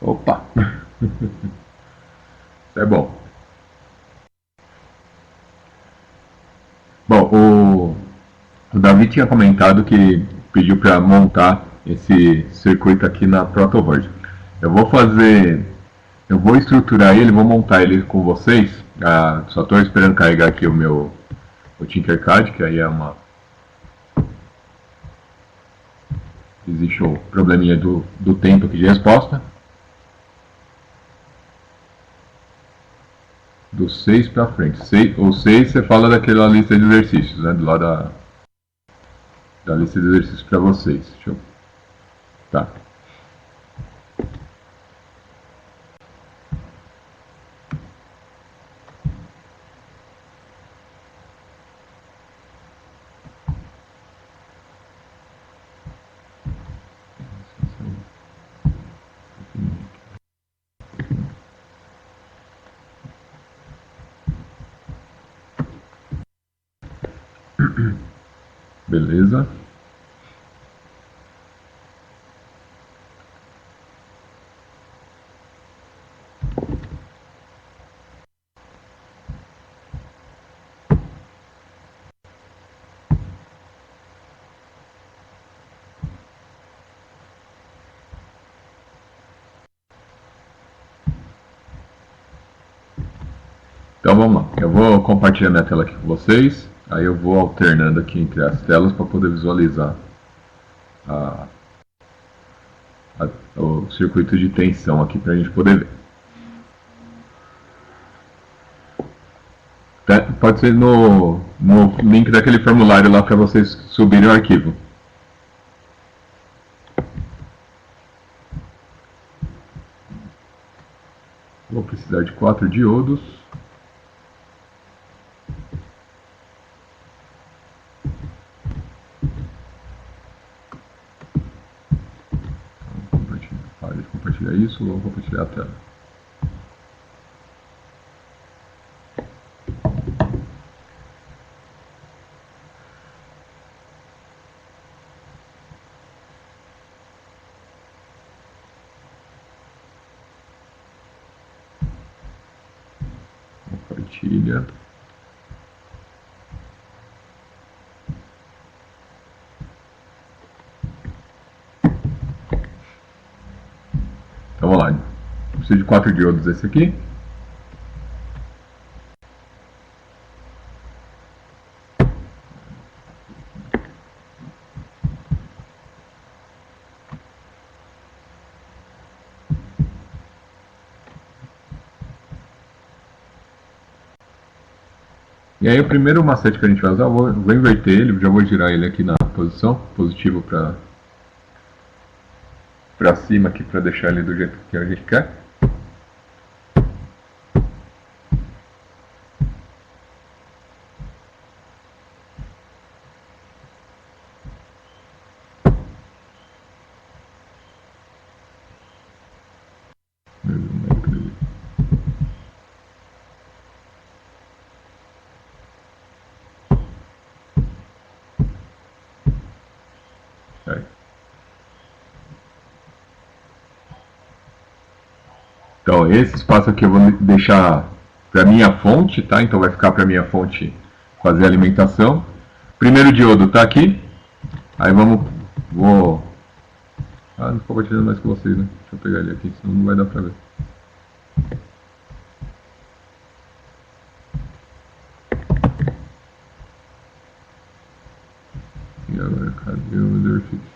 Opa! Isso é bom. Bom, o Davi tinha comentado que pediu para montar esse circuito aqui na Protoword. Eu vou fazer, eu vou estruturar ele, vou montar ele com vocês. Só estou esperando carregar aqui o Tinkercad, que aí é uma existe o probleminha do tempo aqui de resposta. Do 6 para frente. O 6 você fala daquela lista de exercícios, né? Do lado da lista de exercícios para vocês. Deixa eu... Tá. Beleza. Então vamos lá. Eu vou compartilhar minha tela aqui com vocês. Aí eu vou alternando aqui entre as telas para poder visualizar a, o circuito de tensão aqui para a gente poder ver. Pode ser no link daquele formulário lá para vocês subirem o arquivo. Vou precisar de 4 diodos. Para de compartilhar isso, vou compartilhar a tela. Compartilha. Então vamos lá. Preciso de 4 diodos esse aqui. E aí o primeiro macete que a gente vai usar, eu vou inverter ele, já vou girar ele aqui na posição, positivo para cima aqui para deixar ele do jeito que a gente quer. Então esse espaço aqui eu vou deixar para minha fonte, tá? Então vai ficar para minha fonte fazer a alimentação. Primeiro diodo está aqui. Aí vou... Ah, não estou compartilhando mais com vocês, né? Deixa eu pegar ele aqui, senão não vai dar para ver. E agora, cadê o exercício?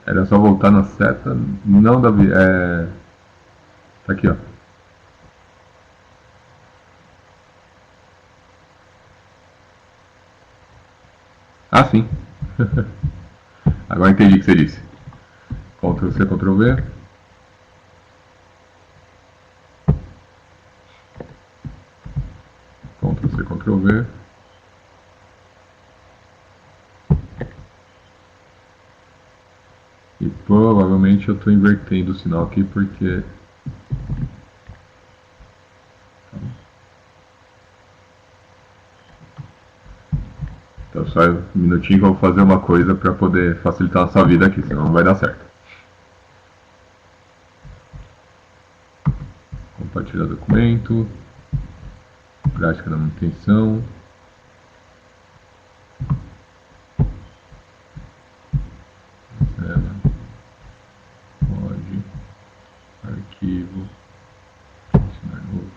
Era só voltar na seta, não Davi, tá aqui, ó. Ah, sim. Agora entendi o que você disse. Ctrl C, Ctrl V. Ctrl C, Ctrl V. E provavelmente eu estou invertendo o sinal aqui porque... Então só um minutinho que eu vou fazer uma coisa para poder facilitar a sua vida aqui, senão não vai dar certo. Compartilhar documento. Prática da manutenção. Pode. Arquivo. Adicionar novo.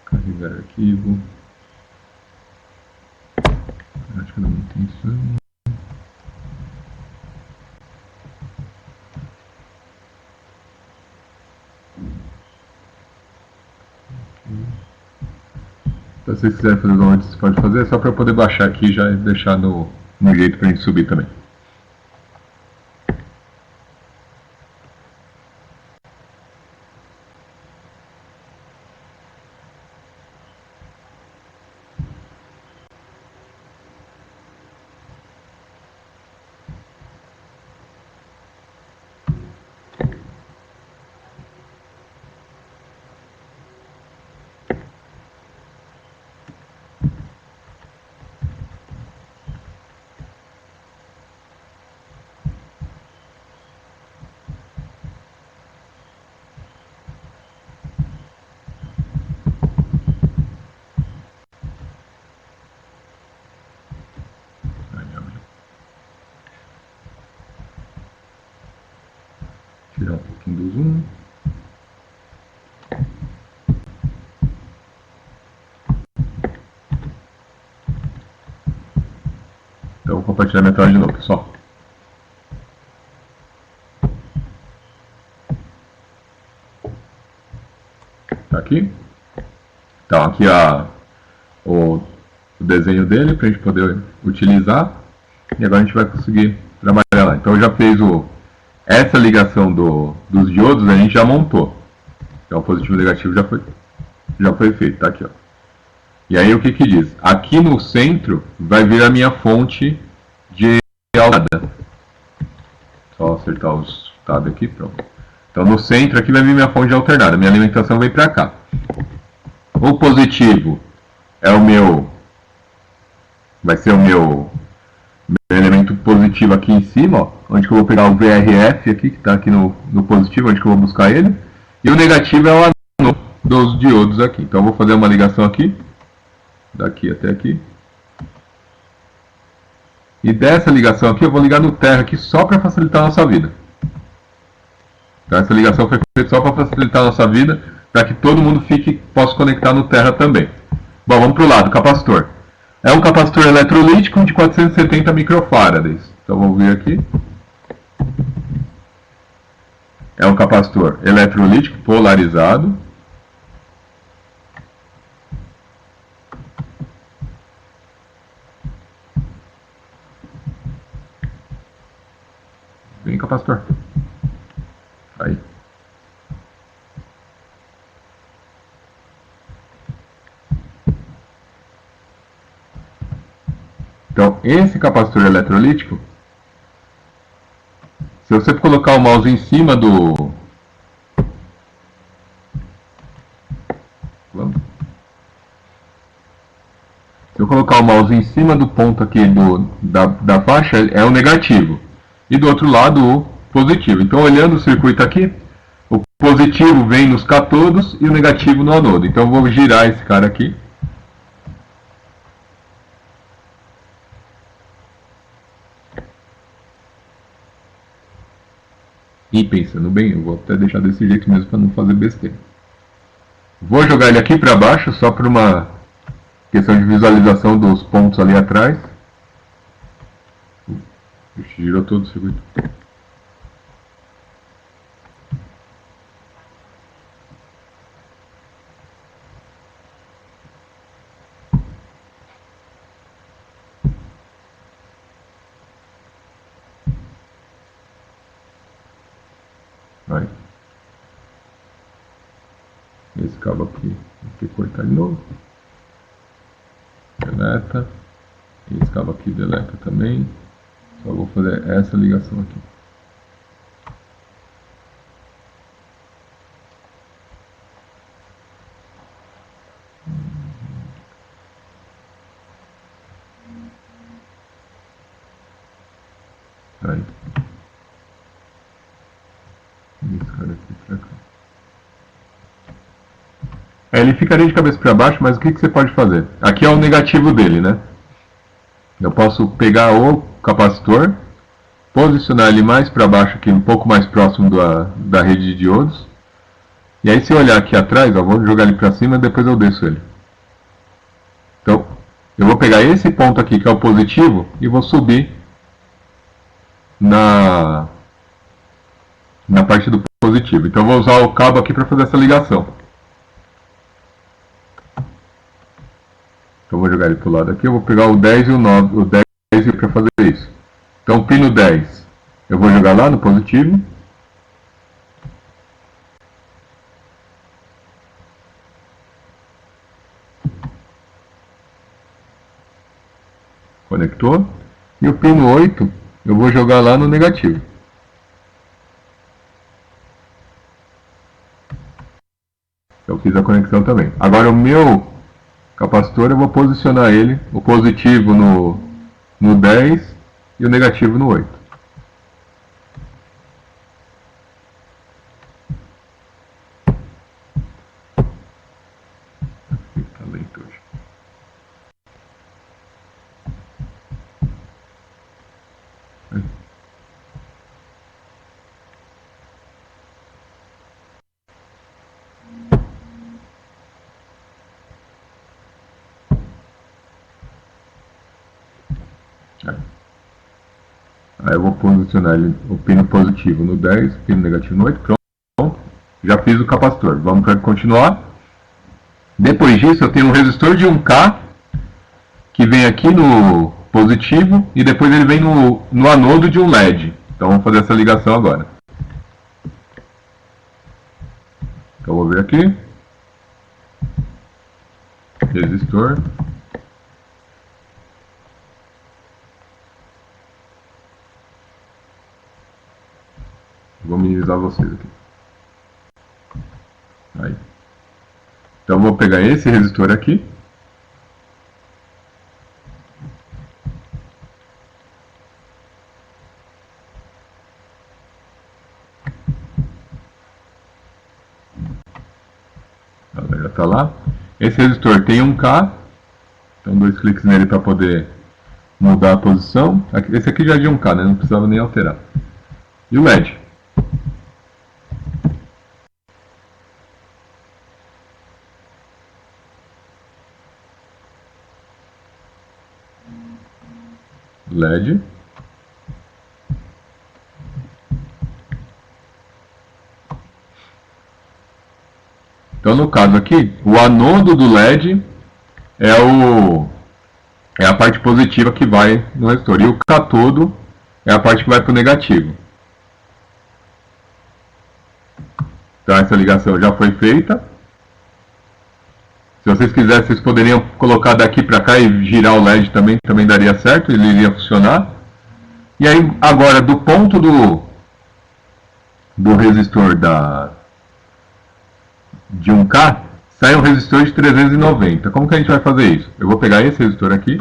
Carregar arquivo. Prática da manutenção. Então, se vocês quiserem fazer o download, você pode fazer, só para eu poder baixar aqui e já deixar no jeito para a gente subir também. Tirar um pouquinho do zoom. Então, vou compartilhar minha tela de novo, pessoal. Tá aqui. Então, aqui o desenho dele para a gente poder utilizar. E agora a gente vai conseguir trabalhar lá. Então, já fez essa ligação dos diodos, a gente já montou. Então, o positivo e o negativo já foi feito. Tá aqui, ó. E aí, o que que diz? Aqui no centro vai vir a minha fonte de alternada. Só acertar os tab aqui, pronto. Então, no centro aqui vai vir minha fonte de alternada. Minha alimentação vem para cá. O positivo é o meu... Vai ser o meu elemento positivo aqui em cima, ó, onde que eu vou pegar o VRF aqui, que está aqui no positivo, onde que eu vou buscar ele. E o negativo é o anôdo dos diodos aqui. Então, eu vou fazer uma ligação aqui, daqui até aqui. E dessa ligação aqui, eu vou ligar no terra aqui só para facilitar a nossa vida. Então, essa ligação foi feita só para facilitar a nossa vida, para que todo mundo possa conectar no terra também. Bom, vamos para o lado, capacitor. É um capacitor eletrolítico de 470 microfarads. Então, vamos ver aqui. É um capacitor eletrolítico polarizado. Vem, capacitor. Aí. Então, esse capacitor eletrolítico, se você colocar o mouse em cima do... Se eu colocar o mouse em cima do ponto aqui da faixa, é o negativo. E do outro lado, o positivo. Então, olhando o circuito aqui, o positivo vem nos catodos e o negativo no anodo. Então, eu vou girar esse cara aqui. E pensando bem, eu vou até deixar desse jeito mesmo para não fazer besteira. Vou jogar ele aqui para baixo, só para uma questão de visualização dos pontos ali atrás. Girou todo o circuito. Vai. Esse cabo aqui, vou ter que cortar de novo. Deleta. Esse cabo aqui deleta também. Só vou fazer essa ligação aqui. Sai. Esse cara aqui pra cá. Ele ficaria de cabeça para baixo, mas o que você pode fazer? Aqui é o negativo dele, né? Eu posso pegar o capacitor, posicionar ele mais para baixo aqui, um pouco mais próximo da rede de diodos. E aí se eu olhar aqui atrás, ó, vou jogar ele para cima e depois eu desço ele. Então, eu vou pegar esse ponto aqui que é o positivo e vou subir na parte do positivo. Então eu vou usar o cabo aqui para fazer essa ligação. Então eu vou jogar ele para o lado aqui, eu vou pegar o 10 e o 9, o 10 para fazer isso. Então o pino 10 eu vou jogar lá no positivo. Conectou. E o pino 8 eu vou jogar lá no negativo. Eu fiz a conexão também. Agora o meu capacitor eu vou posicionar ele, o positivo no 10 e o negativo no 8. Tá lento hoje. Aí eu vou posicionar ele, o pino positivo no 10, o pino negativo no 8, pronto. Já fiz o capacitor. Vamos para continuar. Depois disso eu tenho um resistor de 1K que vem aqui no positivo e depois ele vem no anodo de um LED. Então vamos fazer essa ligação agora. Então eu vou ver aqui. Resistor. Vou minimizar vocês aqui. Aí. Então eu vou pegar esse resistor aqui. Ela já está lá. Esse resistor tem 1K. Então 2 cliques nele para poder mudar a posição. Esse aqui já é de 1K, né? Não precisava nem alterar. E o LED. LED. Então no caso aqui, o anodo do LED é a parte positiva que vai no resistor. E o catodo é a parte que vai para o negativo. Então essa ligação já foi feita. Se vocês quiserem, vocês poderiam colocar daqui para cá e girar o LED também daria certo, ele iria funcionar. E aí agora do ponto do resistor de 1K, sai um resistor de 390. Como que a gente vai fazer isso? Eu vou pegar esse resistor aqui,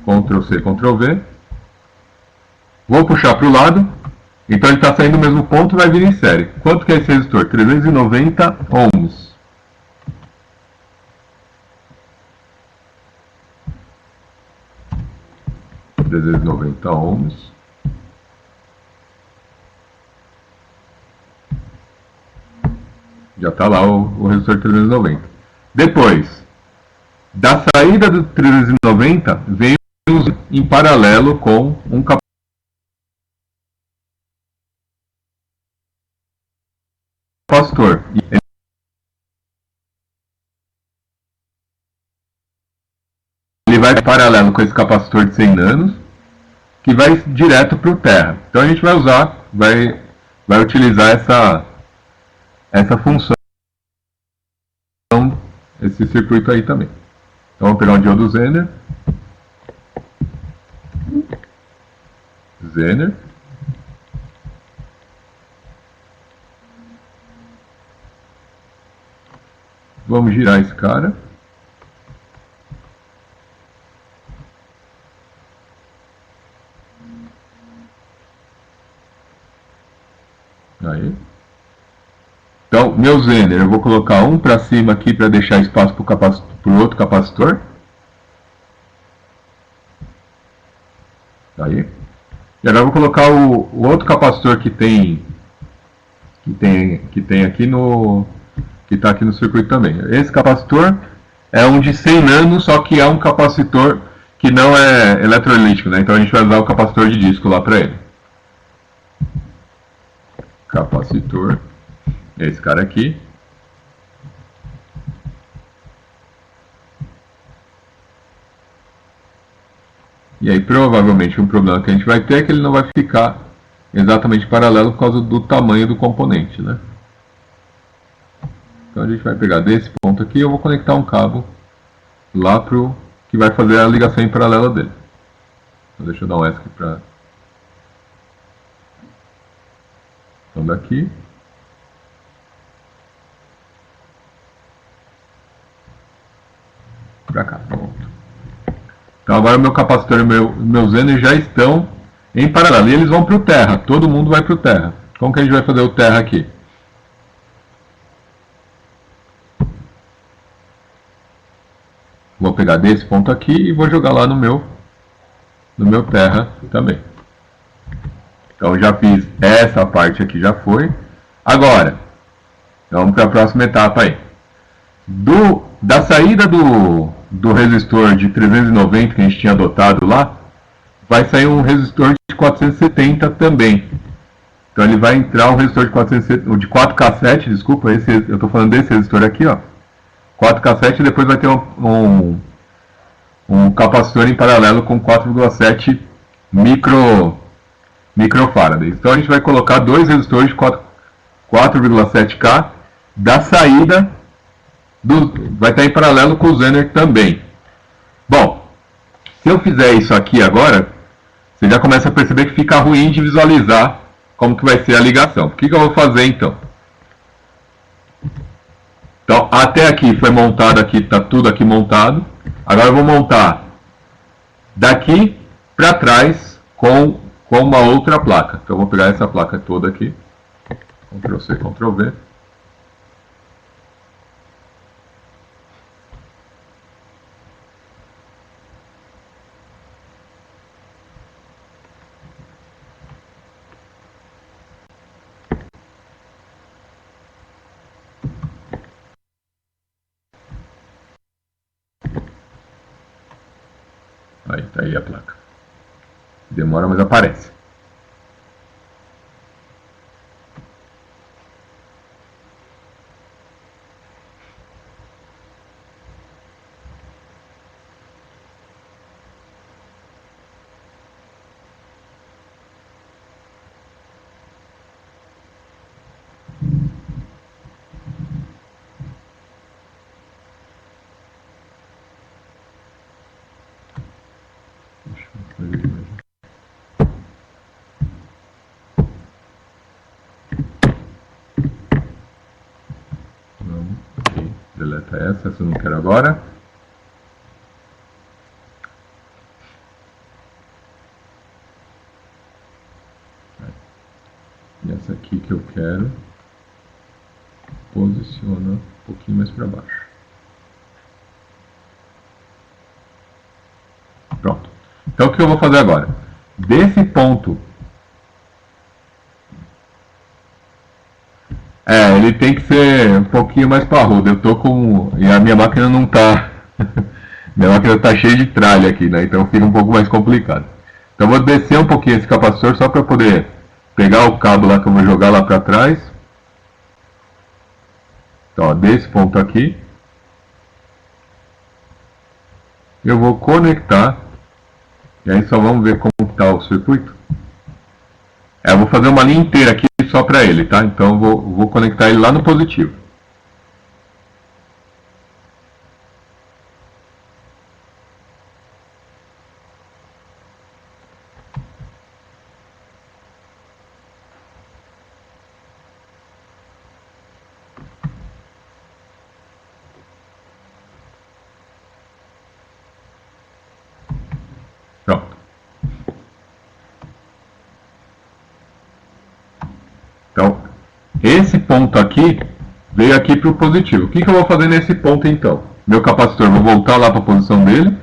Ctrl C, Ctrl V, vou puxar para o lado, então ele está saindo do mesmo ponto e vai vir em série. Quanto que é esse resistor? 390 ohms. ohms. Já está lá o resistor 390. Depois, da saída do 390, vem em paralelo com um capacitor. Ele vai em paralelo com esse capacitor de 100 nanos, que vai direto para o terra. Então a gente vai usar, vai utilizar essa função, esse circuito aí também. Então vamos pegar um diodo Zener. Vamos girar esse cara. Aí. Então, meu Zener, eu vou colocar um para cima aqui para deixar espaço para o outro capacitor. Aí. E agora eu vou colocar o outro capacitor que tem aqui no que está aqui no circuito também. Esse capacitor é um de 100 nanos, só que é um capacitor que não é eletrolítico, né? Então a gente vai usar o capacitor de disco lá para ele. Capacitor, esse cara aqui. E aí provavelmente um problema que a gente vai ter é que ele não vai ficar exatamente paralelo por causa do tamanho do componente, né? Então a gente vai pegar desse ponto aqui e eu vou conectar um cabo lá pro que vai fazer a ligação em paralela dele. Então deixa eu dar um ESC para... Então daqui... para cá, pronto. Então agora o meu capacitor e o meu Zener já estão em paralelo. E eles vão para o terra, todo mundo vai para o terra. Como que a gente vai fazer o terra aqui? Vou pegar desse ponto aqui e vou jogar lá no meu terra também. Então já fiz essa parte aqui, já foi. Agora, vamos para a próxima etapa aí. Da saída do resistor de 390 que a gente tinha adotado lá, vai sair um resistor de 470 também. Então ele vai entrar um resistor de 470, de 4K7, desculpa, eu estou falando desse resistor aqui, ó. 4K7 e depois vai ter um capacitor em paralelo com 4,7 microfarads. Então a gente vai colocar dois resistores de 4,7K da saída vai estar em paralelo com o Zener também. Bom, se eu fizer isso aqui agora, você já começa a perceber que fica ruim de visualizar como que vai ser a ligação. O que eu vou fazer então? Então, até aqui foi montado aqui, está tudo aqui montado. Agora eu vou montar daqui para trás com uma outra placa. Então eu vou pegar essa placa toda aqui. Ctrl+C, Ctrl+V. Aí, tá aí a placa. Demora, mas aparece. Deleta essa eu não quero agora. E essa aqui que eu quero, posiciona um pouquinho mais para baixo. Pronto. Então o que eu vou fazer agora? Desse ponto, ele tem que ser um pouquinho mais parrudo. Eu tô com... E a minha máquina não tá... minha máquina tá cheia de tralha aqui, né? Então fica um pouco mais complicado. Então eu vou descer um pouquinho esse capacitor só para poder pegar o cabo lá que eu vou jogar lá para trás. Então, ó, desse ponto aqui. Eu vou conectar. E aí só vamos ver como está o circuito. Eu vou fazer uma linha inteira aqui só para ele, tá? Então eu vou conectar ele lá no positivo. Pronto. Então, ponto aqui veio aqui para o positivo. O que eu vou fazer nesse ponto então? Meu capacitor, vou voltar lá para a posição dele.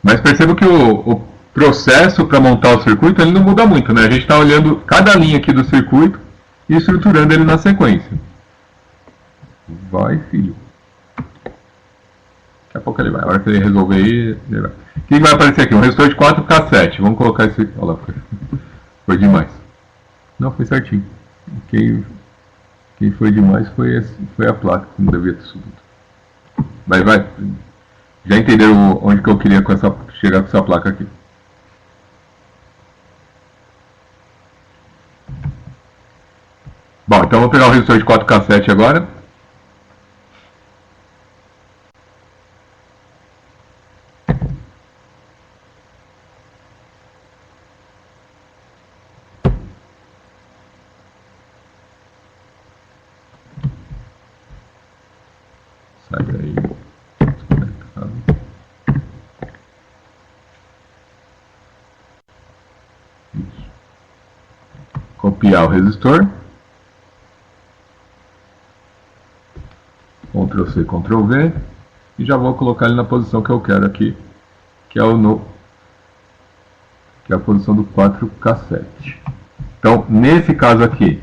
Mas perceba que o processo para montar o circuito ele não muda muito, né? A gente está olhando cada linha aqui do circuito e estruturando ele na sequência. Vai, filho. Daqui a pouco ele vai. A hora que ele resolver ir, ele vai. O que vai aparecer aqui? Um resistor de 4K7. Vamos colocar esse... Olha lá, foi demais. Não, foi certinho. Quem foi demais foi a placa, que não devia ter subido. Mas vai. Já entenderam onde que eu queria chegar com essa placa aqui. Bom, então eu vou pegar o resistor de 4K7 agora. Sai daí. Isso. Copiar o resistor. Ctrl C, Ctrl V. E já vou colocar ele na posição que eu quero aqui. Que é a posição do 4K7. Então, nesse caso aqui,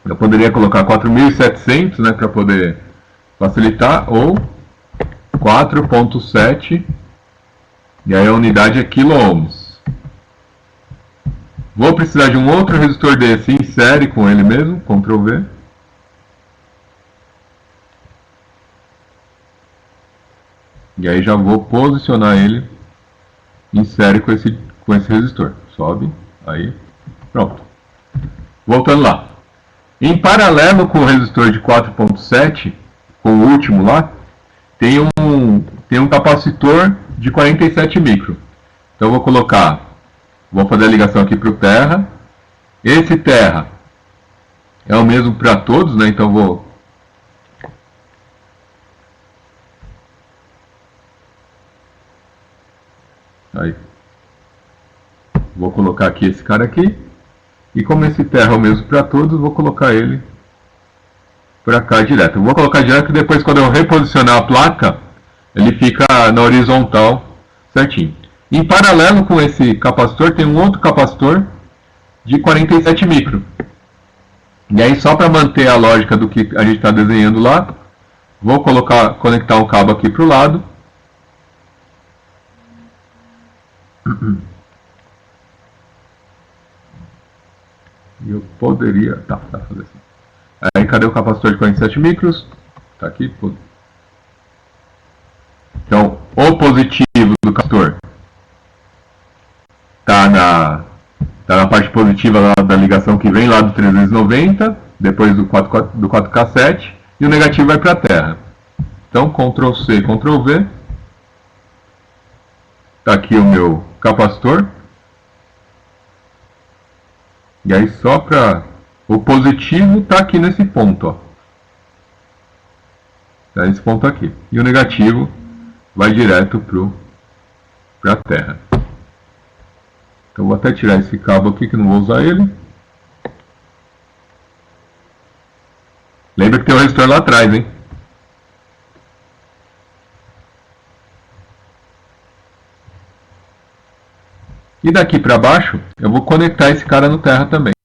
eu poderia colocar 4.700, né, para poder facilitar, ou 4.7, e aí a unidade é quilo-ohms. Vou precisar de um outro resistor desse em série com ele mesmo, Ctrl V. E aí já vou posicionar ele em série com esse resistor. Sobe, aí, pronto. Voltando lá. Em paralelo com o resistor de 4.7, com o último lá, tem um capacitor de 47 micro. Então eu vou fazer a ligação aqui para o terra. Esse terra é o mesmo para todos, né? Então vou colocar aqui esse cara aqui. E como esse terra é o mesmo para todos, vou colocar ele para cá direto. Eu vou colocar direto que depois, quando eu reposicionar a placa, ele fica na horizontal certinho. Em paralelo com esse capacitor, tem um outro capacitor de 47 micro. E aí, só para manter a lógica do que a gente está desenhando lá, vou conectar um cabo aqui para o lado. E eu poderia... Tá, dá pra fazer assim. Aí, cadê o capacitor de 47 micros? Tá aqui. Então, o positivo do capacitor tá na parte positiva lá da ligação que vem lá do 390, depois do 4K7, e o negativo vai para a terra. Então, Ctrl C, Ctrl V. Tá aqui o meu capacitor. E aí só para... O positivo está aqui nesse ponto, ó. Tá nesse ponto aqui. E o negativo vai direto para a terra. Então vou até tirar esse cabo aqui que não vou usar ele. Lembra que tem um resistor lá atrás, hein? E daqui para baixo, eu vou conectar esse cara no terra também.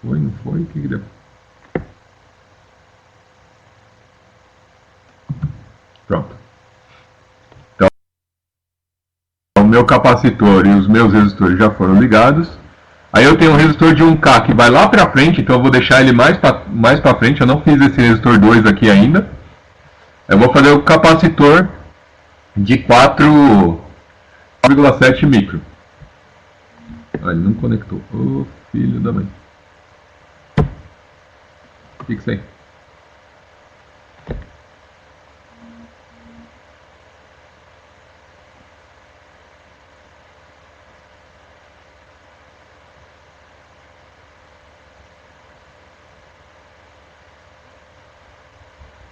Foi, não foi? O que deu? Pronto. Então, o meu capacitor e os meus resistores já foram ligados. Aí eu tenho um resistor de 1K que vai lá para frente, então eu vou deixar ele mais para frente. Eu não fiz esse resistor 2 aqui ainda. Eu vou fazer o capacitor de 4,7 micro. Ah, ele não conectou. Ô, filho da mãe. Fixa aí.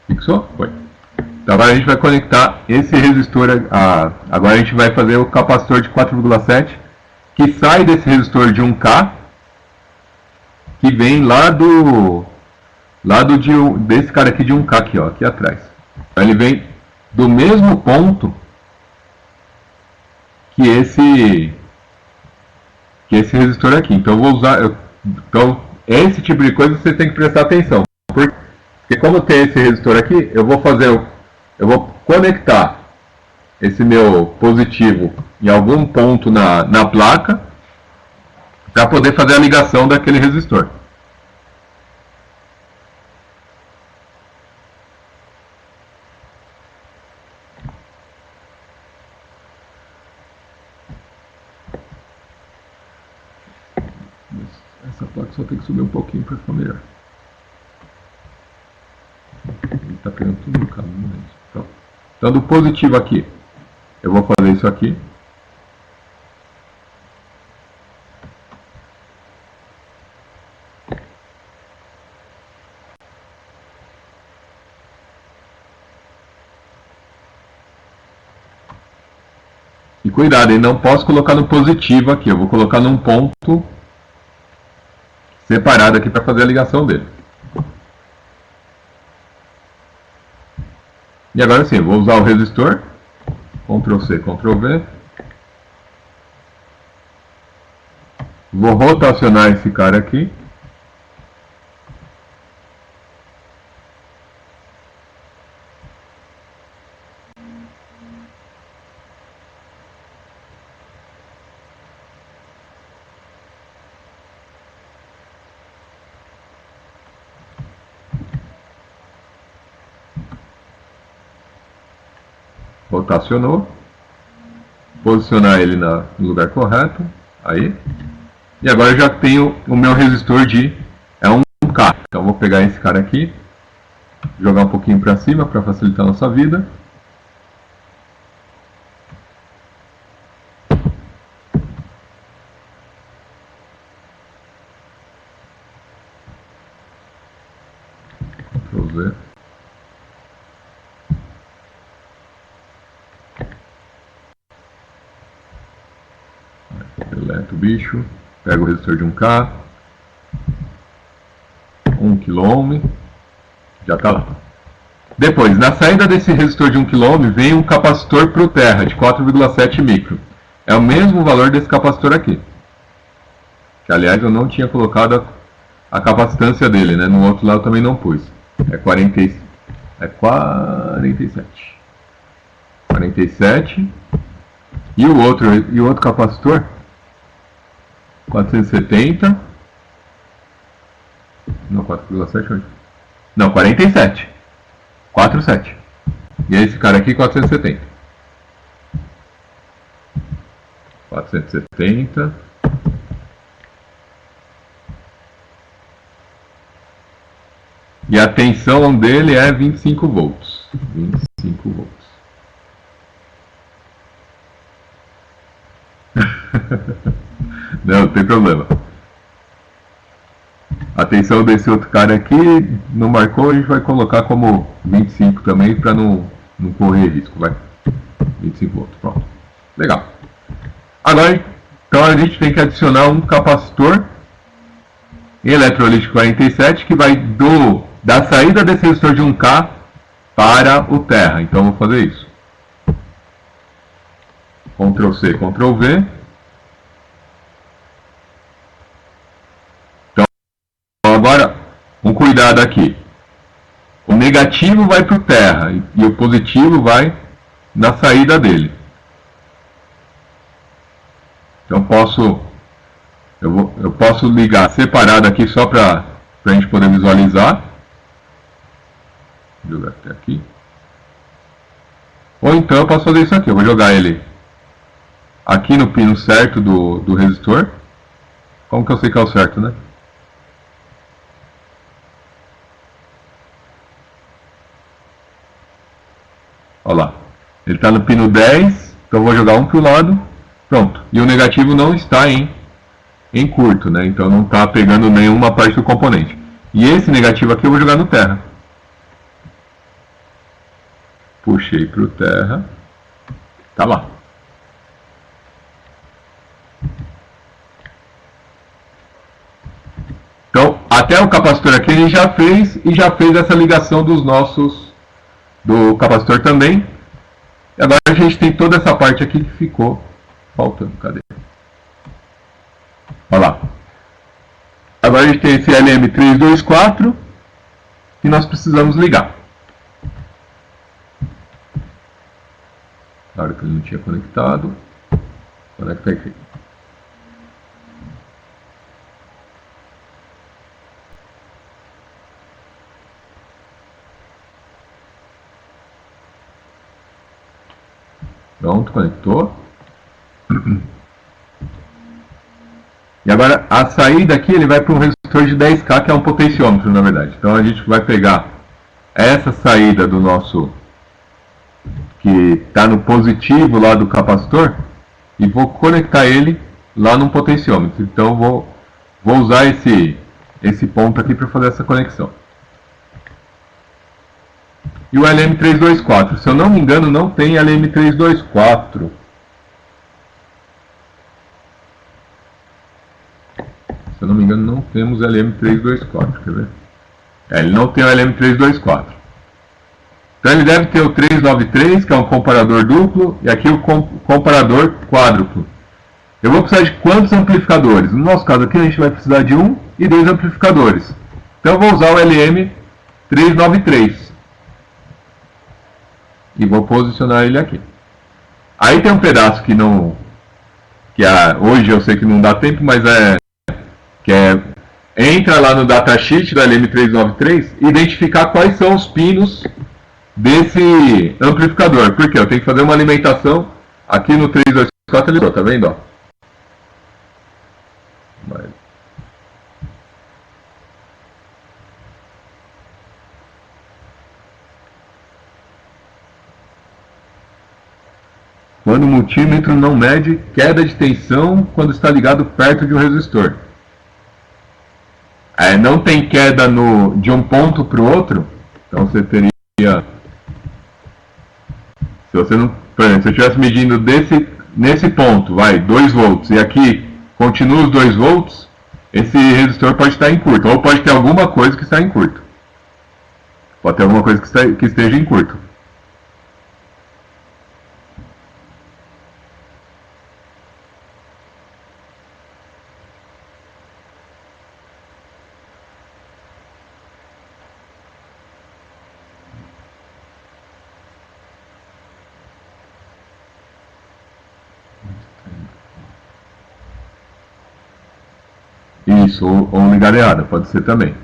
Fixou? Foi. Então agora a gente vai conectar esse resistor, agora a gente vai fazer o capacitor de 4,7, que sai desse resistor de 1K, que vem desse cara aqui de 1K aqui, ó, aqui atrás. Então ele vem do mesmo ponto que esse resistor aqui. Então eu vou usar, então esse tipo de coisa você tem que prestar atenção, porque como tem esse resistor aqui, eu vou conectar esse meu positivo em algum ponto na placa para poder fazer a ligação daquele resistor. Essa placa só tem que subir um pouquinho para ficar melhor. Ele está pegando tudo no caminho. Então do positivo aqui, eu vou fazer isso aqui. E cuidado, eu não posso colocar no positivo aqui, eu vou colocar num ponto separado aqui para fazer a ligação dele. E agora sim, vou usar o resistor, Ctrl C, Ctrl V. Vou rotacionar esse cara aqui. Rotacionou, posicionar ele no lugar correto, aí, e agora eu já tenho o meu resistor de 1K, então vou pegar esse cara aqui, jogar um pouquinho para cima para facilitar a nossa vida. Ctrl Z. Deleta o bicho, pega o resistor de 1K, 1 kΩ, já está lá. Depois, na saída desse resistor de 1 kΩ, vem um capacitor pro terra de 4,7 micro. É o mesmo valor desse capacitor aqui. Que, aliás, eu não tinha colocado a capacitância dele, né? No outro lado eu também não pus. É 47. 47. E o outro capacitor, 470. Não, 4,7. Não, 47. 47. E esse cara aqui, 470. 470. E a tensão dele é 25 volts. 25 volts. Não tem problema. A tensão desse outro cara aqui não marcou, a gente vai colocar como 25 também para não correr risco, vai. 25 volts, pronto. Legal. Agora, então a gente tem que adicionar um capacitor eletrolítico 47 que vai da saída desse resistor de 1K para o terra. Então vou fazer isso. Ctrl C, Ctrl V. Então agora, um cuidado aqui. O negativo vai para o terra e o positivo vai na saída dele. Então eu posso ligar separado aqui só para a gente poder visualizar. Vou jogar até aqui. Ou então eu posso fazer isso aqui. Eu vou jogar ele aqui no pino certo do resistor. Como que eu sei que é o certo, né? Olha lá. Ele está no pino 10. Então eu vou jogar um para o lado. Pronto. E o negativo não está em curto, né? Então não está pegando nenhuma parte do componente. E esse negativo aqui eu vou jogar no terra. puxei para o terra, tá lá. Então, até o capacitor aqui ele já fez, e já fez essa ligação dos nossos, do capacitor também. E agora a gente tem toda essa parte aqui que ficou faltando. Cadê? Olha lá. Agora a gente tem esse LM324 que nós precisamos ligar. Na hora que ele não tinha conectado, conecta aqui. Pronto, conectou. E agora a saída aqui ele vai para um resistor de 10K, que é um potenciômetro, na verdade. Então a gente vai pegar essa saída do nosso, que está no positivo lá do capacitor, e vou conectar ele lá no potenciômetro. Então vou usar esse ponto aqui para fazer essa conexão. E o LM324, se eu não me engano, não tem LM324. Se eu não me engano, não temos LM324, quer ver? Ele não tem o LM324. Então ele deve ter o 393, que é um comparador duplo, e aqui o comparador quádruplo. Eu vou precisar de quantos amplificadores? No nosso caso aqui a gente vai precisar de 1 e 2 amplificadores. Então eu vou usar o LM393. E vou posicionar ele aqui. Aí tem um pedaço que não... hoje eu sei que não dá tempo, mas entra lá no datasheet da LM393 e identificar quais são os pinos desse amplificador. Porque eu tenho que fazer uma alimentação aqui no 324, ele tá vendo? Ó? Quando o multímetro não mede queda de tensão quando está ligado perto de um resistor. Não tem queda de um ponto para o outro, então você teria... Se você não, por exemplo, se eu estivesse medindo nesse ponto, 2 volts, e aqui continua os 2 volts, esse resistor pode estar em curto, ou pode ter alguma coisa que está em curto. Pode ter alguma coisa que esteja em curto. Isso, ou ligada errada, pode ser também.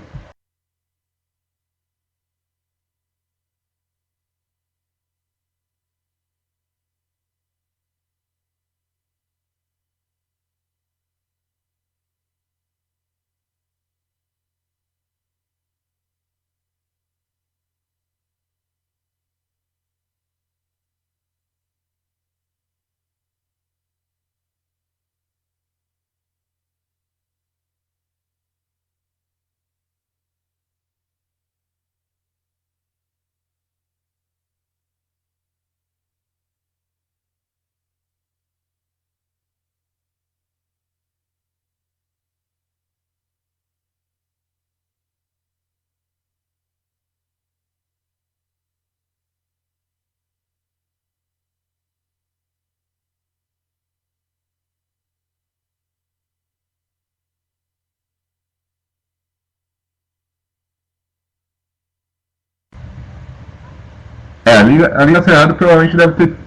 A ligação errada provavelmente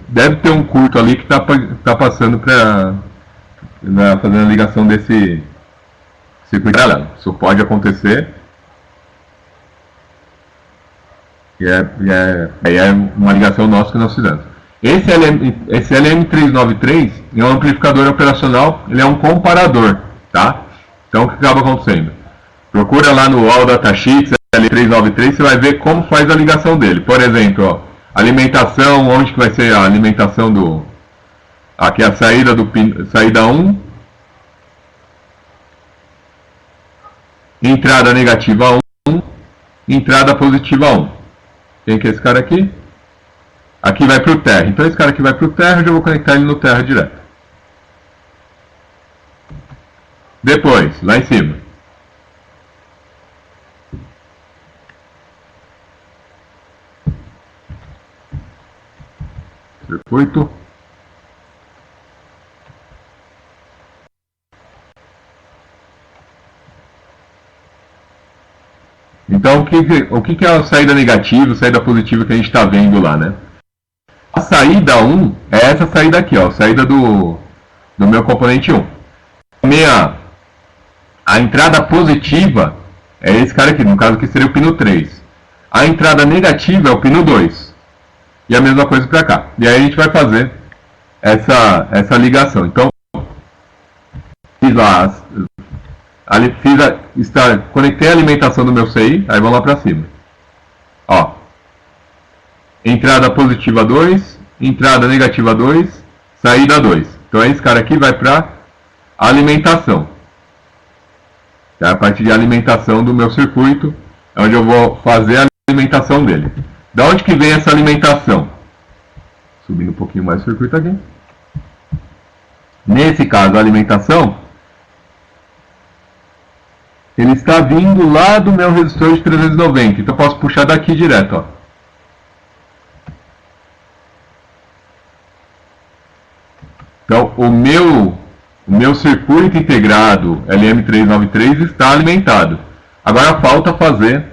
deve ter um curto ali que está passando para fazendo a ligação desse circuito paralelo. Isso pode acontecer. E é uma ligação nossa que nós fizemos. Esse LM393 é um amplificador operacional, ele é um comparador, tá? Então o que acaba acontecendo? Procura lá no All Datasheets L393, você vai ver como faz a ligação dele. Por exemplo, ó, alimentação, onde que vai ser a alimentação do... Aqui é a saída do saída 1, entrada negativa 1, entrada positiva 1. Quem que é esse cara aqui? Aqui vai para o terra. Então esse cara aqui vai para o terra, eu já vou conectar ele no terra direto. Depois, lá em cima. Circuito. Então, o que é a saída negativa, a saída positiva que a gente está vendo lá, né? A saída 1 é essa saída aqui, ó, saída do meu componente 1. A entrada positiva é esse cara aqui, no caso aqui seria o pino 3. A entrada negativa é o pino 2. E a mesma coisa para cá. E aí a gente vai fazer essa ligação. Então, fiz lá, conectei a alimentação do meu CI, aí vamos lá para cima. Ó, entrada positiva 2, entrada negativa 2, saída 2. Então esse cara aqui vai para alimentação. É a parte de alimentação do meu circuito, é onde eu vou fazer a alimentação dele. Da onde que vem essa alimentação? Subindo um pouquinho mais o circuito aqui. Nesse caso, a alimentação, ele está vindo lá do meu resistor de 390. Então eu posso puxar daqui direto, ó. Então o meu circuito integrado LM393 está alimentado. Agora falta fazer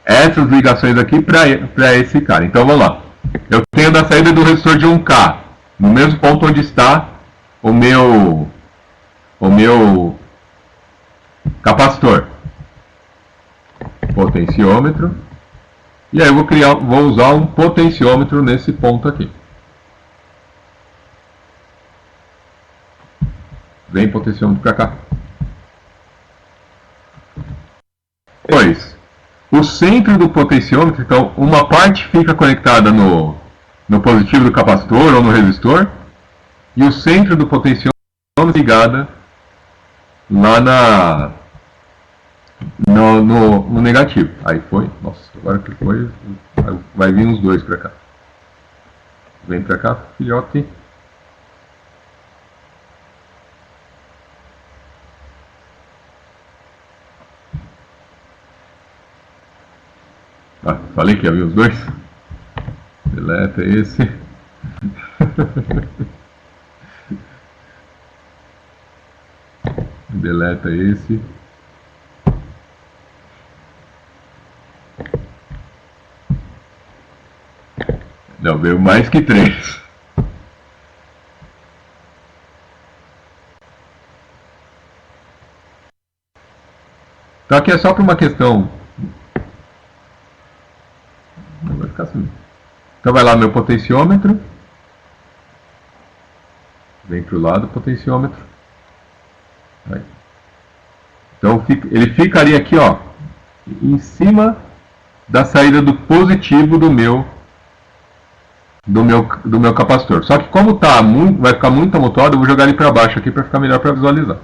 essas ligações aqui para esse cara. Então vamos lá. Eu tenho da saída do resistor de 1K, no mesmo ponto onde está o meu capacitor. Potenciômetro. E aí eu vou usar um potenciômetro nesse ponto aqui. Vem potenciômetro para cá. Depois, o centro do potenciômetro, então uma parte fica conectada no positivo do capacitor ou no resistor, e o centro do potenciômetro ligada lá no negativo. Aí foi, nossa, agora que foi, vai vir os dois para cá. Vem para cá, filhote. Ah, falei que havia os dois. Deleta esse. Deleta esse. Não, veio mais que 3. Então aqui é só para uma questão. Não vai ficar assim. Então vai lá meu potenciômetro. Vem para o lado do potenciômetro. Aí. Então ele ficaria aqui, ó, em cima da saída do positivo do meu capacitor. Só que como vai ficar muito amontoado, eu vou jogar ele para baixo aqui para ficar melhor para visualizar.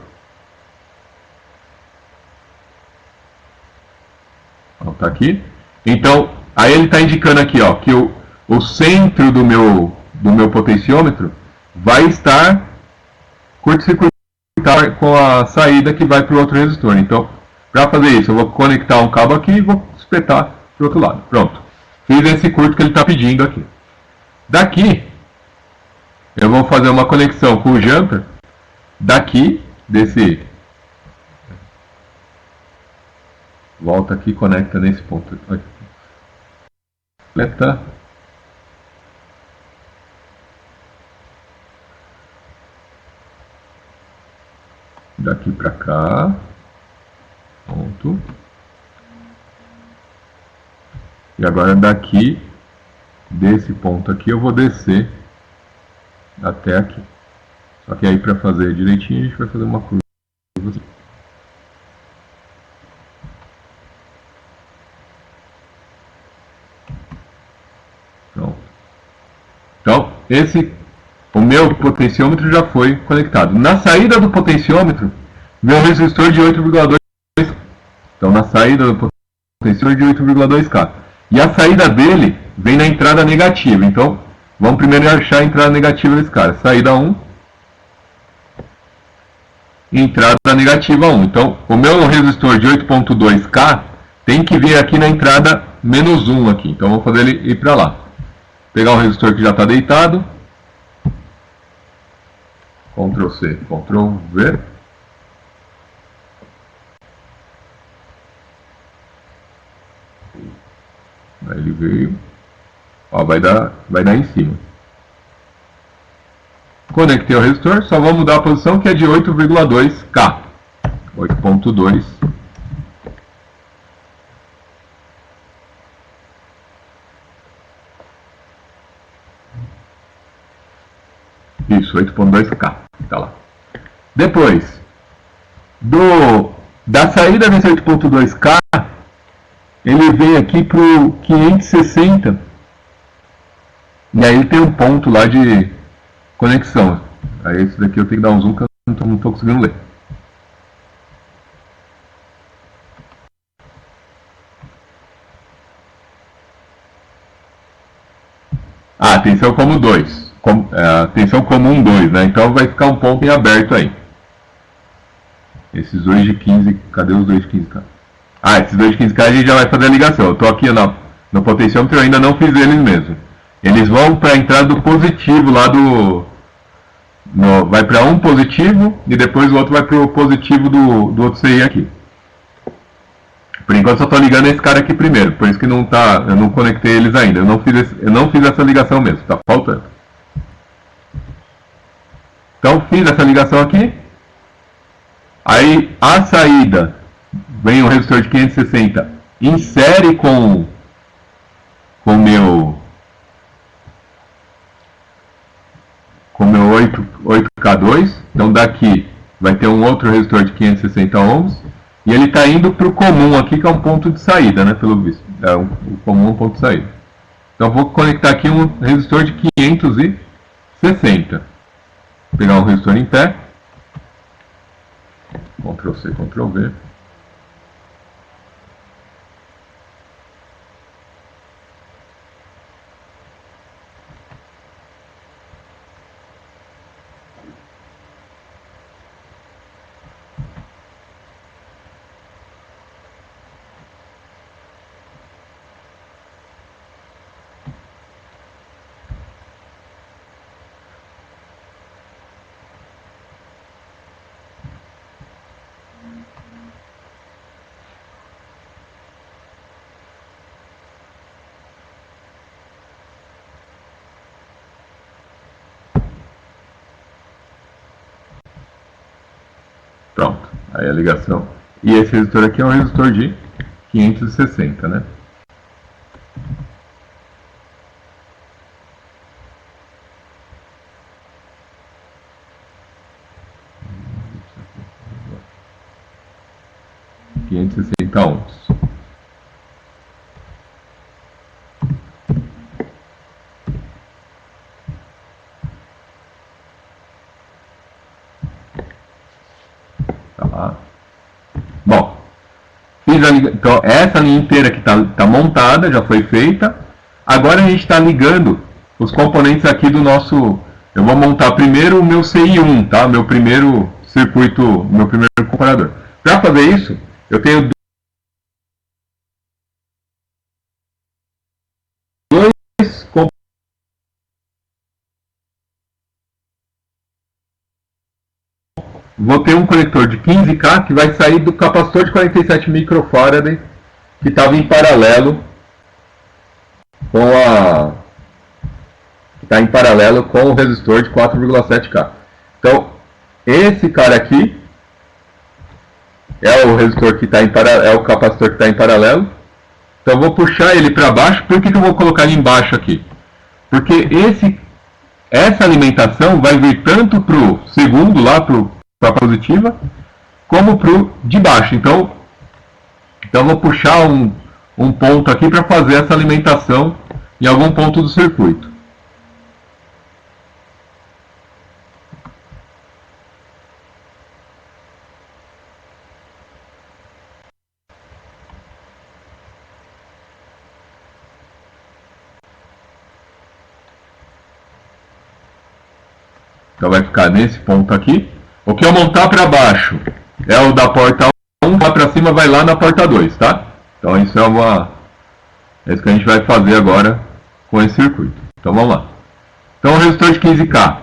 Ó, tá aqui. Então, aí ele está indicando aqui, ó, que o centro do meu potenciômetro vai estar curto-circuitado com a saída que vai para o outro resistor. Então, para fazer isso, eu vou conectar um cabo aqui e vou espetar para o outro lado. Pronto. Fiz esse curto que ele está pedindo aqui. Daqui, eu vou fazer uma conexão com o jumper. Daqui, desse... Volta aqui e conecta nesse ponto. Completa. Daqui para cá. Ponto. E agora daqui, desse ponto aqui, eu vou descer até aqui. Só que aí para fazer direitinho, a gente vai fazer uma curva assim. Pronto. Então, o meu potenciômetro já foi conectado. Na saída do potenciômetro, meu resistor de 8,2. Então, na saída do potenciômetro de 8,2K. E a saída dele vem na entrada negativa. Então, Vamos primeiro achar a entrada negativa desse cara. Saída 1, entrada negativa 1. Então, o meu resistor de 8.2K tem que vir aqui na entrada menos 1 aqui. Então, vou fazer ele ir para lá. Pegar o resistor que já está deitado. Ctrl C, Ctrl V. Aí ele veio. Ó, vai dar em cima. Conectei o resistor, só vou mudar a posição que é de 8,2K. 8.2. Isso, 8.2K. Tá lá. Depois, da saída desse 8.2K, ele vem aqui para o 560. E aí ele tem um ponto lá de conexão. Aí esse daqui eu tenho que dar um zoom que eu não estou conseguindo ler. Ah, tensão como 2. Tensão comum 2, né? Então vai ficar um ponto em aberto aí. Esses dois de 15, cadê os dois de 15K? Ah, esses dois de 15K a gente já vai fazer a ligação. Eu estou aqui no potenciômetro, eu ainda não fiz eles mesmo. Eles vão para a entrada do positivo lá vai para um positivo e depois o outro vai para o positivo do outro CI aqui. Por enquanto só estou ligando esse cara aqui primeiro, por isso que não tá, eu não conectei eles ainda. Eu não fiz essa ligação mesmo, tá faltando. Então fiz essa ligação aqui. Aí a saída vem o resistor de 560, insere com o meu 8K2, então daqui vai ter um outro resistor de 560 ohms, e ele está indo para o comum aqui, que é um ponto de saída, né, pelo visto. O comum é um ponto de saída. Então vou conectar aqui um resistor de 560. Vou pegar um resistor em pé. Ctrl C, Ctrl V. Pronto, aí a ligação. E esse resistor aqui é um resistor de 560, né? ohms. Tá. Bom, então essa linha inteira que está montada, já foi feita. Agora a gente está ligando os componentes aqui do nosso... Eu vou montar primeiro o meu CI1, tá? Meu primeiro circuito, meu primeiro comparador. Para fazer isso, eu tenho dois componentes. Vou ter um conector de 15K que vai sair do capacitor de 47 microfarad que estava em paralelo com está em paralelo com o resistor de 4,7K. Então, esse cara aqui é o resistor que está em paralelo, é o capacitor que está em paralelo. Então, eu vou puxar ele para baixo. Por que eu vou colocar ele embaixo aqui? Porque essa alimentação vai vir tanto para o segundo, lá para a positiva, como para o de baixo. Então eu vou puxar um ponto aqui para fazer essa alimentação em algum ponto do circuito. Então vai ficar nesse ponto aqui. O que eu montar para baixo é o da porta 1, lá para cima vai lá na porta 2, tá? Então isso é isso que a gente vai fazer agora com esse circuito. Então vamos lá. Então o resistor de 15K,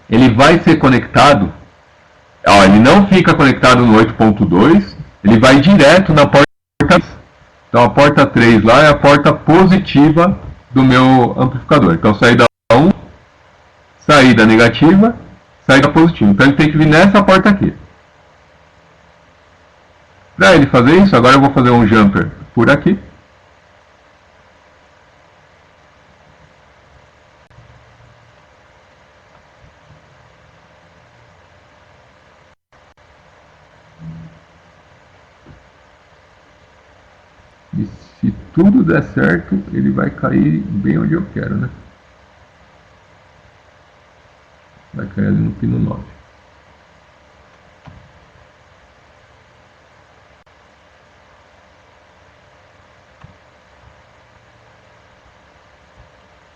ele vai ser conectado, ó, ele não fica conectado no 8.2, ele vai direto na porta 3. Então a porta 3 lá é a porta positiva do meu amplificador. Então saída 1, saída negativa, saída positiva. Então ele tem que vir nessa porta aqui. Para ele fazer isso, agora eu vou fazer um jumper por aqui. E se tudo der certo, ele vai cair bem onde eu quero, né? Vai cair ali no pino 9.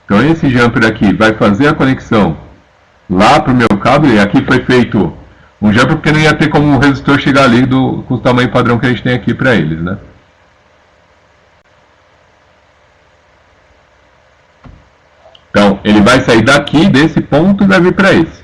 Então esse jumper aqui vai fazer a conexão lá para o meu cabo, e aqui foi feito um jumper porque não ia ter como o resistor chegar ali com o tamanho padrão que a gente tem aqui para eles, né? Então ele vai sair daqui, desse ponto, e vai vir para esse.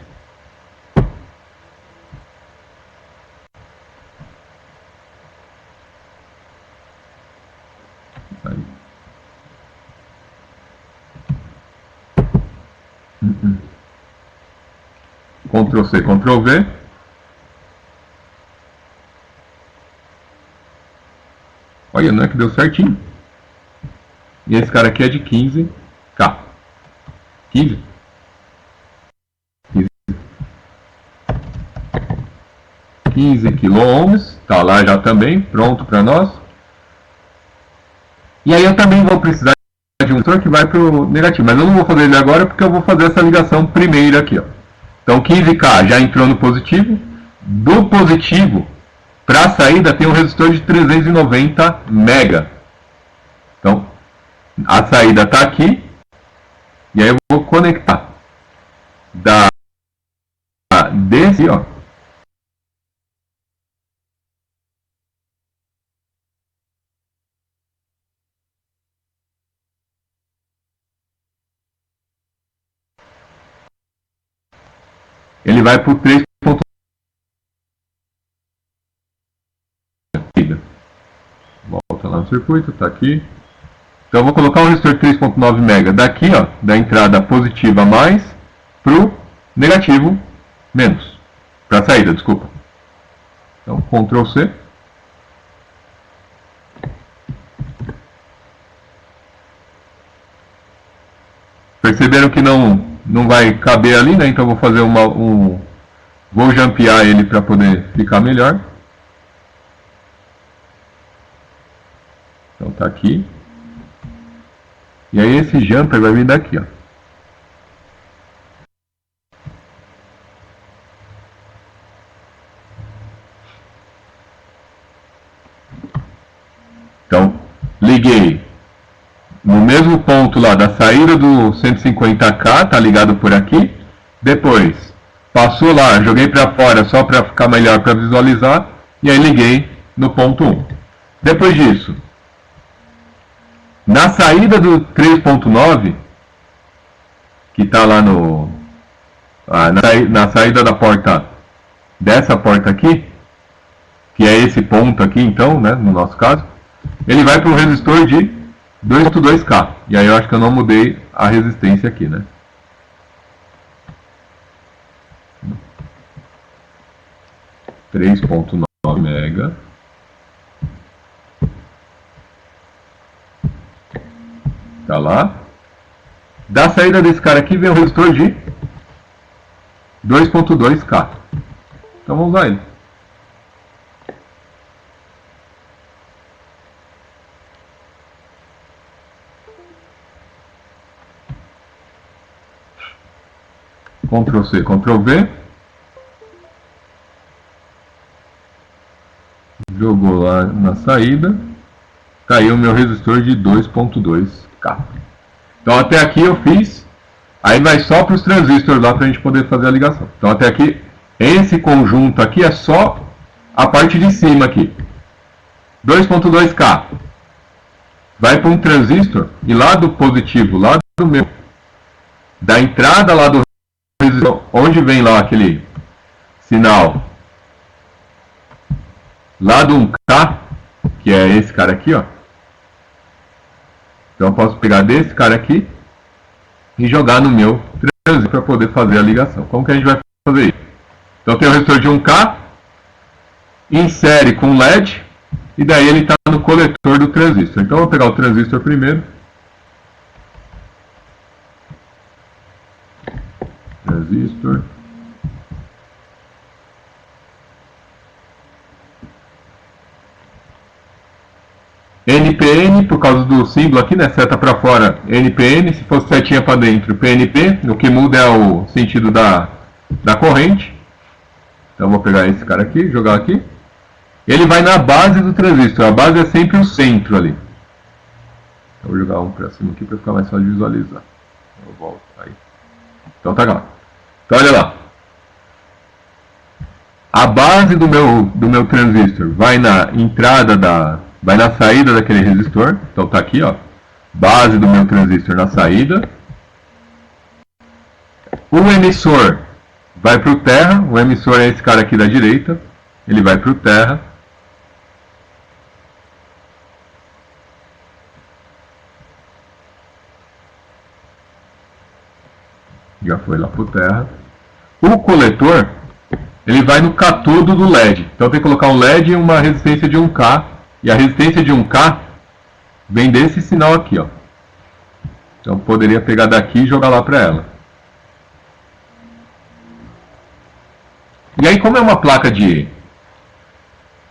Ctrl C, Ctrl V. Olha, não é que deu certinho. E esse cara aqui é de 15K. 15? 15 kΩ, tá lá já também, pronto para nós. E aí eu também vou precisar de um resistor que vai para o negativo, mas eu não vou fazer ele agora porque eu vou fazer essa ligação primeiro aqui, ó. Então 15K já entrou no positivo. Do positivo para a saída tem um resistor de 390 mega. Então a saída está aqui. E aí eu vou conectar desse, ó. Ele vai para o 3.9. Volta lá no circuito, está aqui. Então eu vou colocar um resistor 3.9 mega daqui, ó, da entrada positiva mais para o negativo menos. Para a saída, desculpa. Então Ctrl C. Perceberam que não vai caber ali, né? Então eu vou fazer vou jampear ele para poder ficar melhor. Então tá aqui. E aí esse jumper vai vir daqui, ó. Então, liguei no mesmo ponto lá da saída do 150K, tá ligado por aqui. Depois, passou lá, joguei para fora só para ficar melhor para visualizar. E aí liguei no ponto 1. Depois disso, na saída do 3.9, que está lá na saída da porta, dessa porta aqui, que é esse ponto aqui então, né, no nosso caso, ele vai para um resistor de 2.2K. E aí eu acho que eu não mudei a resistência aqui, né? (3.9 mega). Tá lá. Da saída desse cara aqui vem um resistor de 2.2K. Então vamos usar ele. Ctrl C, Ctrl V. Jogou lá na saída. Caiu o meu resistor de 2.2K. Então até aqui eu fiz Aí vai só para os transistores lá para a gente poder fazer a ligação. Então até aqui, esse conjunto aqui é só a parte de cima aqui. 2.2K. Vai para um transistor e lá do positivo, lá do meu, da entrada lá do resistor, onde vem lá aquele sinal, lá do 1K, que é esse cara aqui, ó. Então eu posso pegar desse cara aqui e jogar no meu transistor para poder fazer a ligação. Como que a gente vai fazer isso? Então tem o resistor de 1K, insere com LED, e daí ele está no coletor do transistor. Então eu vou pegar o transistor primeiro. Transistor. NPN, por causa do símbolo aqui, né? Seta para fora, NPN. Se fosse setinha para dentro, PNP. O que muda é o sentido da corrente. Então eu vou pegar esse cara aqui, jogar aqui. Ele vai na base do transistor. A base é sempre o centro ali. Eu vou jogar um para cima aqui para ficar mais fácil de visualizar. Eu volto aí. Então tá lá. Então olha lá. A base do meu transistor vai na entrada vai na saída daquele resistor. Então tá aqui, ó. Base do meu transistor na saída. O emissor vai para o terra. O emissor é esse cara aqui da direita. Ele vai para o terra. Já foi lá para o terra. O coletor, ele vai no catodo do LED. Então tem que colocar um LED e uma resistência de 1K. E a resistência de 1K vem desse sinal aqui, ó. Então poderia pegar daqui e jogar lá para ela. E aí, como é uma placa de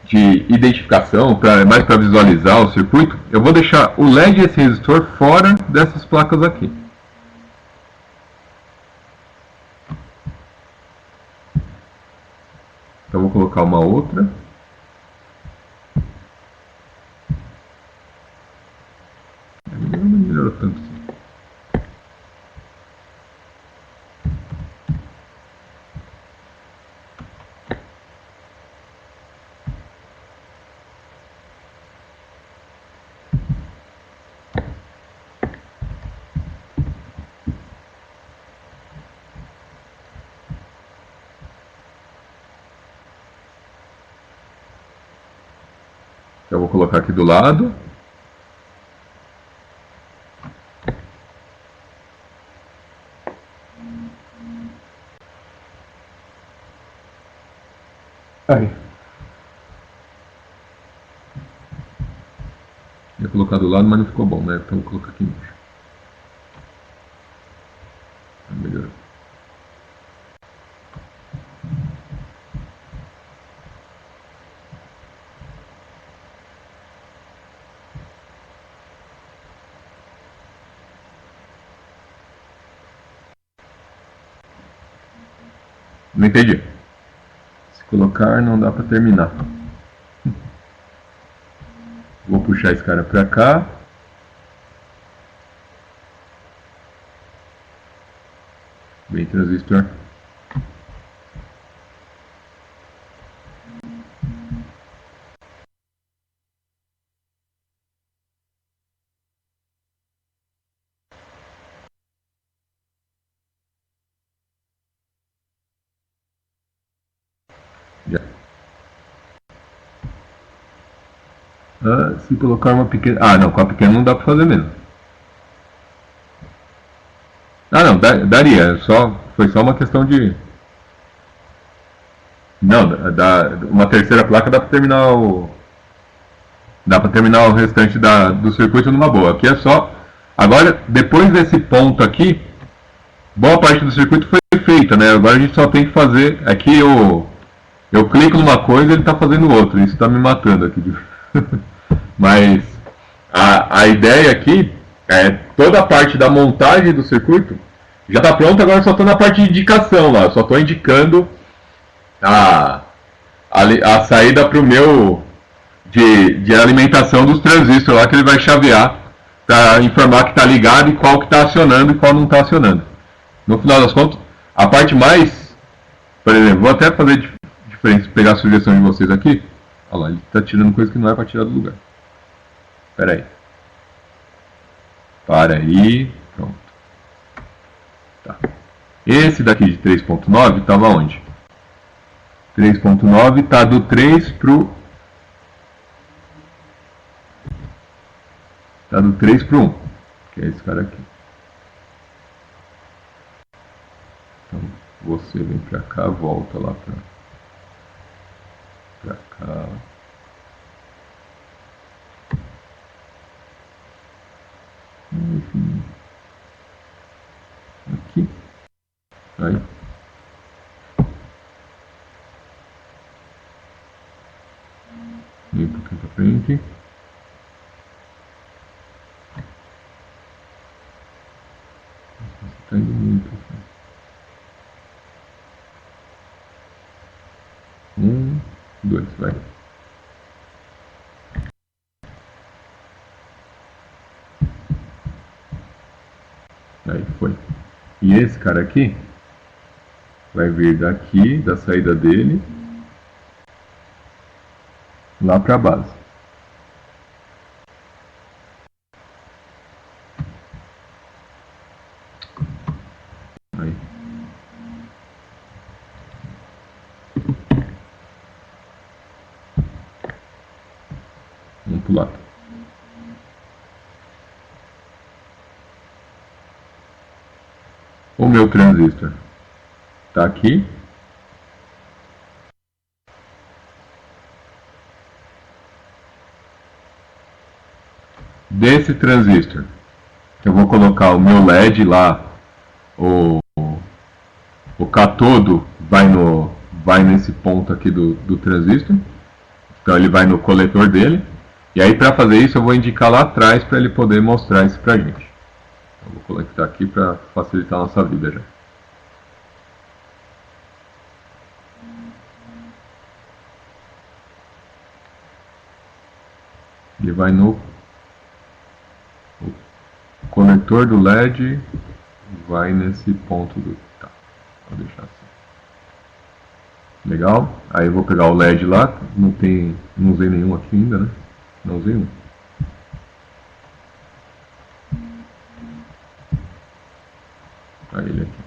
identificação, mais para visualizar o circuito, eu vou deixar o LED e esse resistor fora dessas placas aqui. Então vou colocar uma outra. Não melhorou tanto assim. Eu vou colocar aqui do lado. Aí. Ia colocar do lado, mas não ficou bom, né? Então vou colocar aqui embaixo. Melhorou. Não entendi. Se colocar, não dá para terminar. Vou puxar esse cara para cá. Vem transistor. Já. Se colocar uma pequena... Ah, não, com a pequena não dá para fazer mesmo. Ah, não, daria. Foi só uma questão de... Não, uma terceira placa dá para terminar o restante do circuito numa boa. Aqui é só... Agora, depois desse ponto aqui, boa parte do circuito foi feita, né? Agora a gente só tem que fazer... Aqui eu clico numa coisa e ele está fazendo outra. Isso está me matando aqui. Mas a ideia aqui é toda a parte da montagem do circuito já está pronta, agora só estou na parte de indicação lá. Só estou indicando a saída para o meu de alimentação dos transistores lá, que ele vai chavear para informar que está ligado e qual que está acionando e qual não está acionando. No final das contas, a parte mais, por exemplo, vou até fazer diferença, pegar a sugestão de vocês aqui. Olha lá, ele está tirando coisa que não é para tirar do lugar. Espera aí. Para aí, pronto. Tá. Esse daqui de 3.9 estava onde? 3.9 está do 3 pro... Está do 3 pro 1, que é esse cara aqui. Então, você vem pra cá, volta lá pra cá. Enfim. Aqui. Aí. E um pouquinho pra frente. Tá indo muito. Dois, vai. Aí foi. E esse cara aqui vai vir daqui, da saída dele, lá para a base. Aí. Vamos pular. O meu transistor está aqui. Desse transistor, eu vou colocar o meu LED lá, o catodo vai nesse ponto aqui do transistor, então ele vai no coletor dele, e aí para fazer isso eu vou indicar lá atrás para ele poder mostrar isso para a gente. Eu vou conectar aqui para facilitar a nossa vida já. Ele vai no o conector do LED, vai nesse ponto do... Tá, vou deixar assim. Legal? Aí eu vou pegar o LED lá, não usei nenhum aqui ainda, né? Não usei um. Aí ele aqui.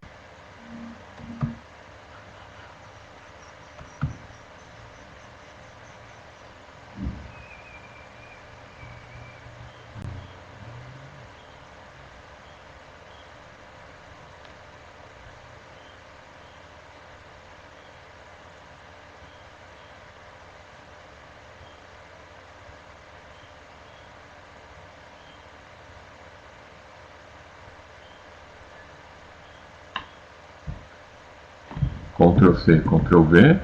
Ctrl C, Ctrl V.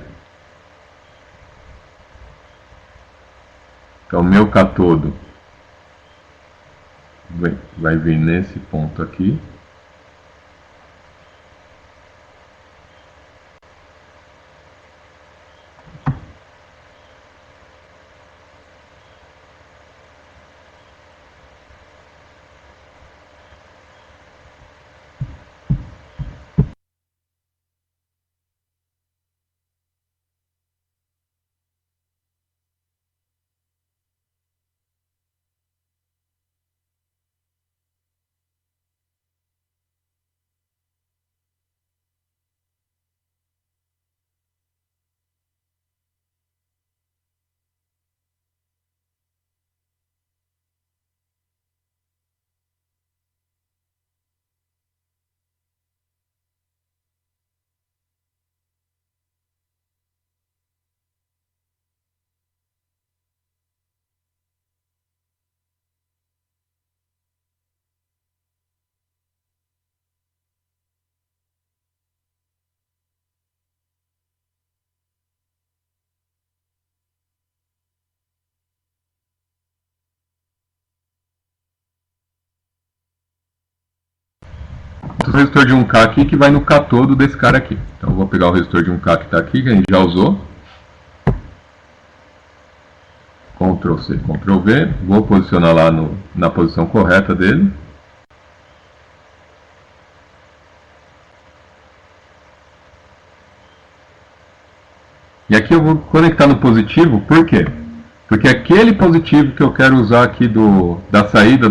Então, meu catodo vai vir nesse ponto aqui. O resistor de 1K aqui que vai no catodo desse cara aqui. Então eu vou pegar o resistor de 1K que está aqui, que a gente já usou. Ctrl C, Ctrl V. Vou posicionar lá na posição correta dele. E aqui eu vou conectar no positivo, por quê? Porque aquele positivo que eu quero usar aqui da saída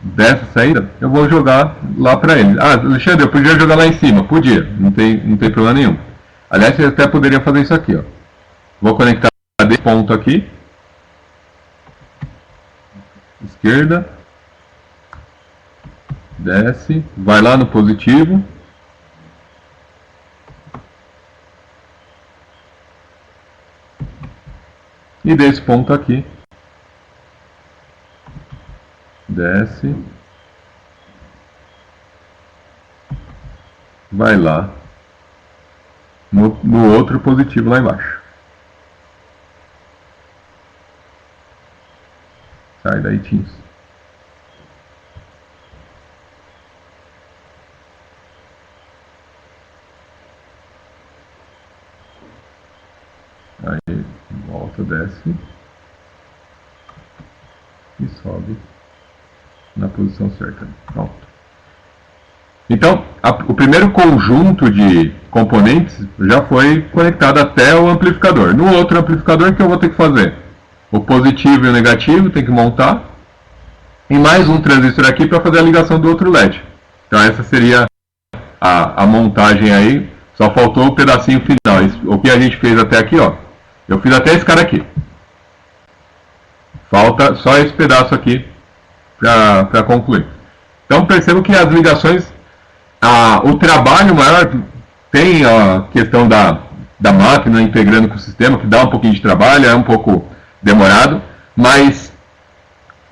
dessa saída, eu vou jogar lá para ele. Ah, Alexandre, eu podia jogar lá em cima. Podia, não tem problema nenhum. Aliás, eu até poderia fazer isso aqui, ó. Vou conectar desse ponto aqui. Esquerda. Desce. Vai lá no positivo. E desse ponto aqui. Desce. Vai lá no outro positivo lá embaixo. Sai daí, Teams. Aí volta, desce e sobe na posição certa. Pronto. Então, o primeiro conjunto de componentes já foi conectado até o amplificador. No outro amplificador, o que eu vou ter que fazer? O positivo e o negativo tem que montar. E mais um transistor aqui para fazer a ligação do outro LED. Então essa seria a montagem aí. Só faltou o pedacinho final. O que a gente fez até aqui, ó. Eu fiz até esse cara aqui. Falta só esse pedaço aqui para concluir. Então percebo que as ligações, o trabalho maior tem a questão da máquina integrando com o sistema, que dá um pouquinho de trabalho, é um pouco demorado, mas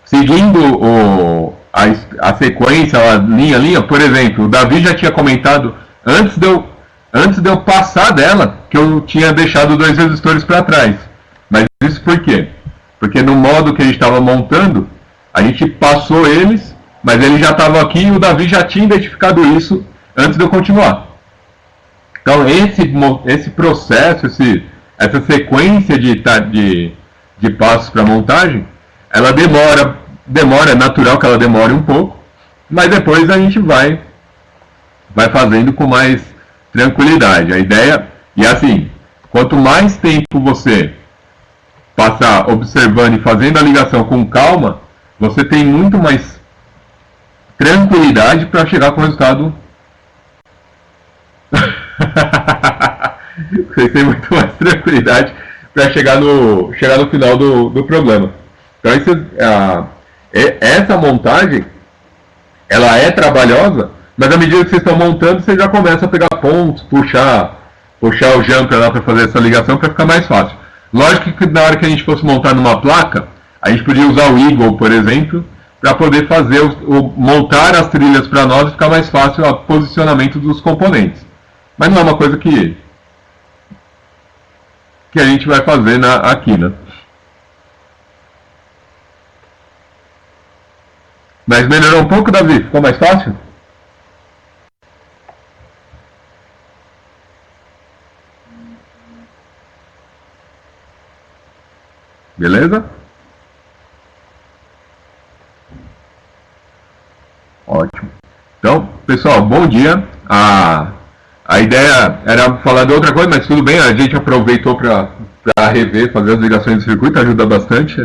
seguindo a sequência, a linha, por exemplo, o Davi já tinha comentado antes de eu passar dela, que eu tinha deixado 2 resistores para trás. Mas isso por quê? Porque no modo que a gente estava montando, a gente passou eles, mas ele já estava aqui e o Davi já tinha identificado isso antes de eu continuar. Então esse processo, essa sequência de passos para montagem, ela demora, é natural que ela demore um pouco, mas depois a gente vai fazendo com mais tranquilidade. A ideia, e assim, quanto mais tempo você passar observando e fazendo a ligação com calma, você tem muito mais tranquilidade para chegar com o resultado. Você tem muito mais tranquilidade para chegar no final do problema. Então essa montagem, ela é trabalhosa, mas à medida que vocês estão montando, você já começa a pegar pontos, puxar o jumper lá para fazer essa ligação para ficar mais fácil. Lógico que na hora que a gente fosse montar numa placa, a gente podia usar o Eagle, por exemplo, para poder fazer montar as trilhas para nós e ficar mais fácil o posicionamento dos componentes. Mas não é uma coisa que a gente vai fazer aqui, né? Mas melhorou um pouco, Davi? Ficou mais fácil? Beleza? Ótimo. Então, pessoal, bom dia. A ideia era falar de outra coisa, mas tudo bem, a gente aproveitou para rever, fazer as ligações do circuito, ajuda bastante.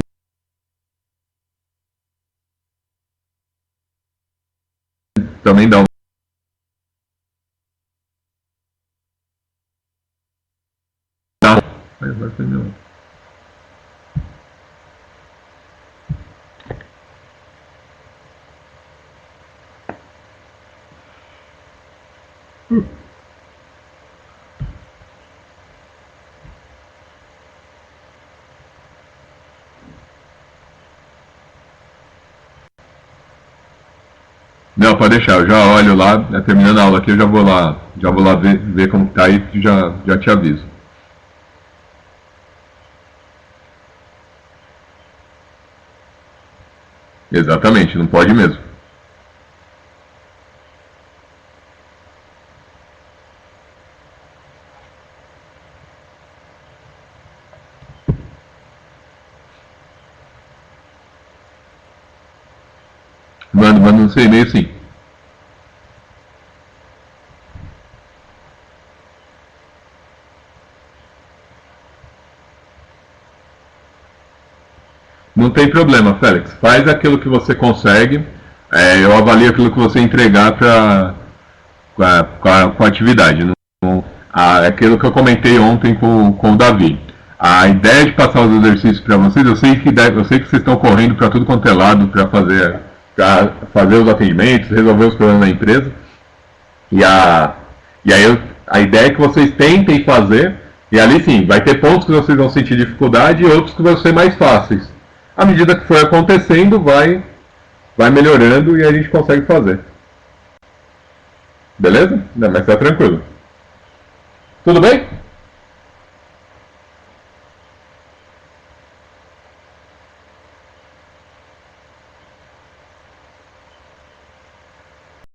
Também dá um. Vai ser meu. Não, pode deixar, eu já olho lá, terminando a aula aqui, eu já vou lá ver como tá aí e já te aviso. Exatamente, não pode mesmo. Manda no seu e-mail sim. Não tem problema, Félix. Faz aquilo que você consegue. Eu avalio aquilo que você entregar com a atividade. Aquilo que eu comentei ontem com o Davi. A ideia de passar os exercícios para vocês, eu sei que vocês estão correndo para tudo quanto é lado para fazer os atendimentos, resolver os problemas da empresa. E aí a ideia é que vocês tentem fazer, e ali sim, vai ter pontos que vocês vão sentir dificuldade e outros que vão ser mais fáceis. À medida que for acontecendo, vai melhorando e a gente consegue fazer. Beleza? Não, mas tá tranquilo. Tudo bem?